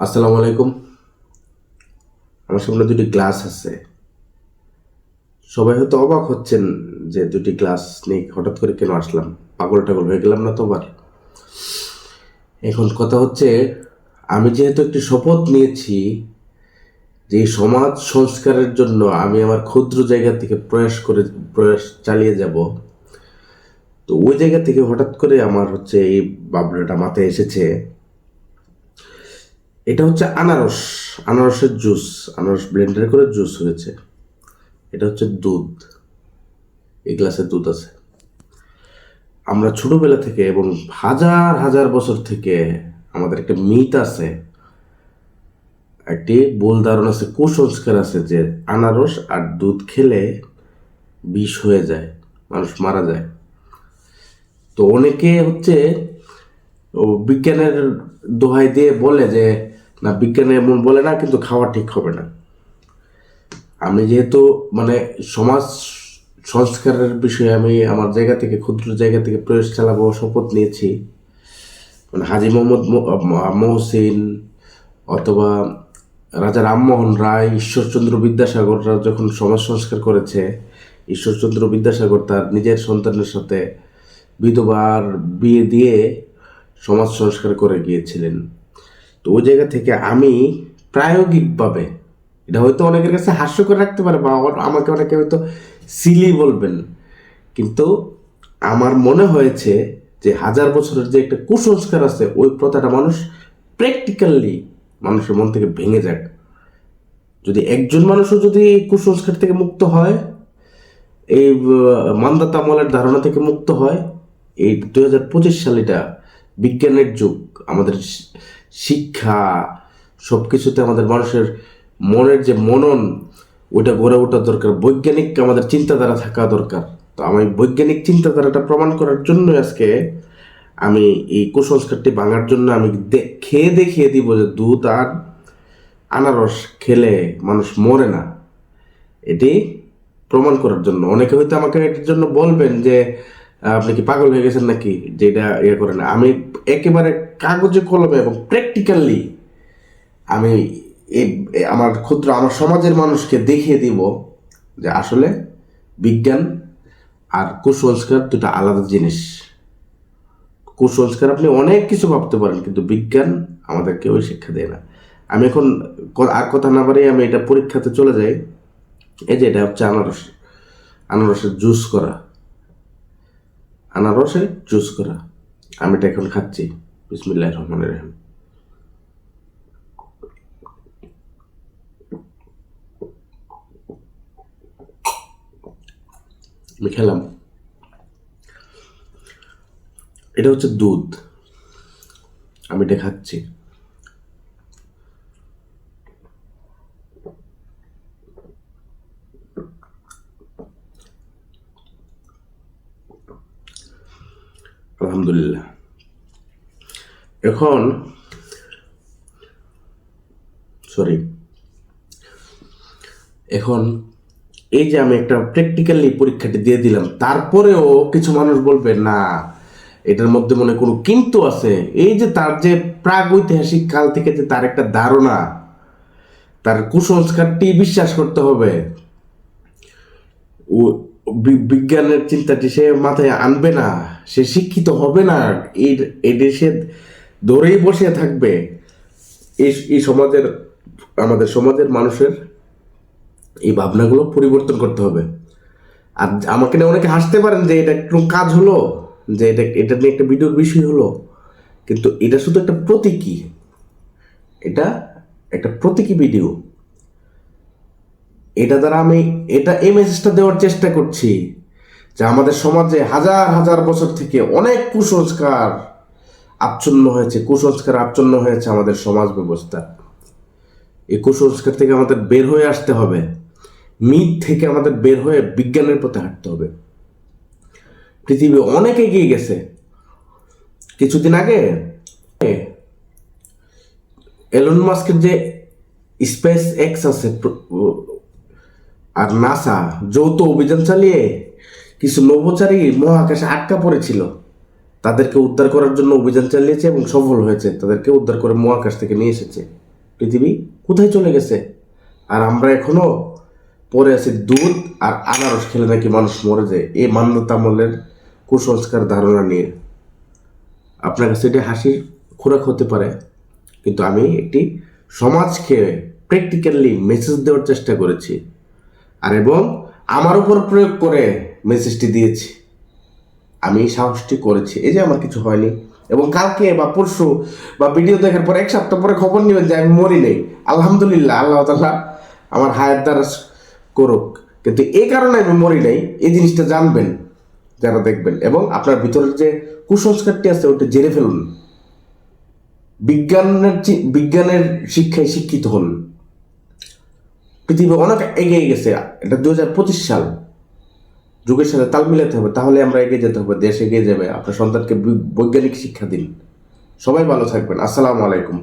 আসসালামু আলাইকুম। আমার সামনে দুটি গ্লাস আছে। সবাই হয়তো অবাক হচ্ছেন যে দুটি গ্লাস নিয়ে হঠাৎ করে কেন আসলাম, পাগল টাগল হয়ে গেলাম না তো আবার। এখন কথা হচ্ছে, আমি যেহেতু একটি শপথ নিয়েছি যে এই সমাজ সংস্কারের জন্য আমি আমার ক্ষুদ্র জায়গা থেকে প্রয়াস চালিয়ে যাব। তো ওই জায়গা থেকে হঠাৎ করে আমার হচ্ছে এই ভাবনাটা মাথায় এসেছে। এটা হচ্ছে আনারসের জুস। আনারস ব্লেন্ডার করে জুস হয়েছে। এটা হচ্ছে দুধ। এই গ্লাসে দুধ আছে। আমরা ছোটবেলা থেকে এবং হাজার হাজার বছর থেকে আমাদের একটা মিথ আছে, একটি ভুল ধারণা আছে, কুসংস্কার আছে যে আনারস আর দুধ খেলে বিষ হয়ে যায়, মানুষ মারা যায়। তো অনেকে হচ্ছে বিজ্ঞানের দোহাই দিয়ে বলে যে না, বিজ্ঞানে এমন বলে না, কিন্তু খাওয়া ঠিক হবে না। আমি যেহেতু মানে সমাজ সংস্কারের বিষয়ে আমি আমার জায়গা থেকে, ক্ষুদ্র জায়গা থেকে প্রয়াস চালাবো শপথ নিয়েছি। মানে হাজী মোহাম্মদ মহসিন অথবা রাজা রামমোহন রায়, ঈশ্বরচন্দ্র বিদ্যাসাগররা যখন সমাজ সংস্কার করেছে, ঈশ্বরচন্দ্র বিদ্যাসাগর তার নিজের সন্তানের সাথে বিধবার বিয়ে দিয়ে সমাজ সংস্কার করে গিয়েছিলেন। তো ওই জায়গা থেকে আমি প্রায়োগিকভাবে, এটা হয়তো অনেকের কাছে হাস্যকর রাখতে পারে বা আমাকে অনেকে হয়তো সিলি বলবেন, কিন্তু আমার মনে হয়েছে যে হাজার বছরের যে একটা কুসংস্কার আছে, ওই প্রথাটা মানুষ প্র্যাকটিক্যালি মানুষের মন থেকে ভেঙে যাক। যদি একজন মানুষও যদি এই কুসংস্কার থেকে মুক্ত হয়, এই মান্দাতা আমলের ধারণা থেকে মুক্ত হয়, এই 2025 সালটা বিজ্ঞানের যুগ। আমাদের শিক্ষা সব কিছুতে আমাদের মানুষের মনের যে মনন, ওইটা গড়ে ওঠা দরকার। বৈজ্ঞানিক আমাদের চিন্তাধারা থাকা দরকার। তো আমি বৈজ্ঞানিক চিন্তাধারাটা প্রমাণ করার জন্য আজকে আমি এই কুসংস্কারটি ভাঙার জন্য আমি খেয়ে দেখিয়ে দিব যে দুধ আর আনারস খেলে মানুষ মরে না, এটি প্রমাণ করার জন্য। অনেকে হয়তো আমাকে এটার জন্য বলবেন যে আপনি কি পাগল হয়ে গেছেন নাকি, যে এটা ইয়ে করে না। আমি একেবারে কাগজে কলমে এবং প্র্যাকটিক্যালি আমি আমার সমাজের মানুষকে দেখিয়ে দিব যে আসলে বিজ্ঞান আর কুসংস্কার দুটো আলাদা জিনিস। কুসংস্কার আপনি অনেক কিছু ভাবতে পারেন, কিন্তু বিজ্ঞান আমাদেরকে ওই শিক্ষা দেয় না। আমি এখন আর কথা না বাড়িয়ে আমি এটা পরীক্ষাতে চলে যাই। এই যে এটা হচ্ছে আনারসের জুস করা। আমি এটা এখন খাচ্ছি। বিসমিল্লাহির রহমানির রহিম। আমি খেলাম। এটা হচ্ছে দুধ, আমি এটা খাচ্ছি। আলহামদুলিল্লাহ। এখন এখন এই যে আমি একটা প্র্যাকটিক্যালি পরীক্ষাটি দিয়ে দিলাম, তারপরেও কিছু মানুষ বলবে না, এটার মধ্যে মনে কোনো কিন্তু আছে। এই যে তার যে প্রাগ ঐতিহাসিক কাল থেকে যে তার একটা ধারণা, তার কুসংস্কারটি বিশ্বাস করতে হবে, ও বিজ্ঞানের চিন্তাটি সে মাথায় আনবে না, সে শিক্ষিত হবে না, এই সে ধরেই বসে থাকবে। এই আমাদের সমাজের মানুষের এই ভাবনাগুলো পরিবর্তন করতে হবে। আর আমাকে নিয়ে অনেকে হাসতে পারেন যে এটা একটু কাজ হলো, যে এটা নিয়ে একটা ভিডিওর বিষয় হলো, কিন্তু এটা শুধু একটা প্রতীকী। এটা একটা প্রতীকী ভিডিও। এটা দ্বারা আমি এই মেসেজটা দেওয়ার চেষ্টা করছি যে আমাদের সমাজে হাজার হাজার বছর থেকে অনেক কুসংস্কার আচ্ছন্ন হয়েছে আমাদের সমাজ ব্যবস্থা। এই কুসংস্কার থেকে আমাদের বের হয়ে আসতে হবে। মিথ থেকে আমাদের বের হয়ে বিজ্ঞানের পথে হাঁটতে হবে। পৃথিবী অনেক এগিয়ে গেছে। কিছুদিন আগে এলন মাস্কের যে স্পেস এক্স আছে আর নাসা যৌথ অভিযান চালিয়ে কিছু নভোচারী মহাকাশে আটকা পড়েছিল, তাদেরকে উদ্ধার করার জন্য অভিযান চালিয়েছে এবং সফল হয়েছে। তাদেরকে উদ্ধার করে মহাকাশ থেকে নিয়ে এসেছে। পৃথিবী কোথায় চলে গেছে? আর আমরা এখনো পরে আছি দুধ আর আনারস খেলে নাকি মানুষ মরে যায়, এই মান্যতামূলের কুসংস্কার ধারণা নিয়ে। আপনার কাছে এটি হাসির খোরাক হতে পারে, কিন্তু আমি একটি সমাজকে প্র্যাকটিক্যালি মেসেজ দেওয়ার চেষ্টা করেছি, আর এবং আমার উপর প্রয়োগ করে মেসেজটি দিয়েছি। আমি এই সাহসটি করেছি, এই যে আমার কিছু হয়নি। এবং কালকে বা পরশু বা ভিডিও দেখার পর এক সপ্তাহ পরে খবর নেবেন যে আমি মরি নেই। আলহামদুলিল্লাহ, আল্লাহ তাআলা আমার হায়াত দ্বারা করুক, কিন্তু এই কারণে আমি মরি নাই, এই জিনিসটা জানবেন যারা দেখবেন। এবং আপনার ভিতরের যে কুসংস্কারটি আছে ওটা জেনে ফেলুন, বিজ্ঞানের শিক্ষায় শিক্ষিত হন। পৃথিবী অনেক এগিয়ে গেছে, এটা 2025 সাল, যুগের সাথে তাল মিলাতে হবে, তাহলে আমরা এগিয়ে যেতে হবে, দেশ এগিয়ে যাবে। আপনার সন্তানকে বৈজ্ঞানিক শিক্ষা দিন। সবাই ভালো থাকবেন। আসসালামু আলাইকুম।